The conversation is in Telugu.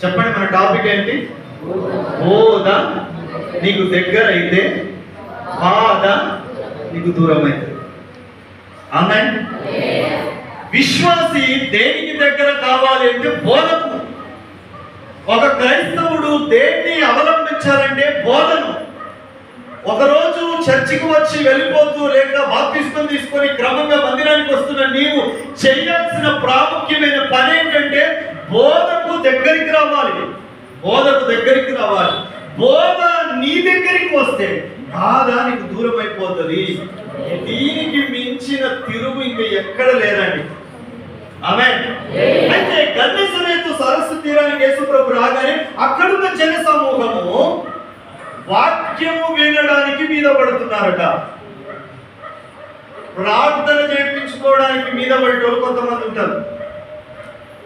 చెప్పండి, మన టాపిక్ ఏంటి? బోధ నీకు దగ్గర అయితే బాధ నీకు దూరం అవుతుంది. ఆమేన్. విశ్వాసి దేనికి దగ్గర కావాలి అంటే బోధకు. ఒక క్రైస్తవుడు దేన్ని అవలంబించాలంటే బోధను. ఒకరోజు చర్చికి వచ్చి వెళ్ళిపోతూ లేక బాప్తిస్మం తీసుకొని క్రమంగా మందిరానికి వస్తున్న నీవు చేయాల్సిన ప్రాముఖ్యమైన పని ఏంటంటే బోధకు దగ్గరికి రావాలి. బోధకు దగ్గరికి రావాలి. బోధ నీ దగ్గరికి వస్తే బాధ నీకు దూరం అయిపోతుంది. దీనికి మించిన తిరుగు ఇంకా ఎక్కడ లేదండి. ఆమేన్. అయితే గెన్నేసరెతు సరస్సు తీరానికి యేసు ప్రభు రాగానే అక్కడున్న జన సమూహము వాక్యము వినడానికి మీద పడుతున్నారట. ప్రార్థన చేయించుకోవడానికి మీద పడేటోళ్ళు కొంతమంది ఉంటారు.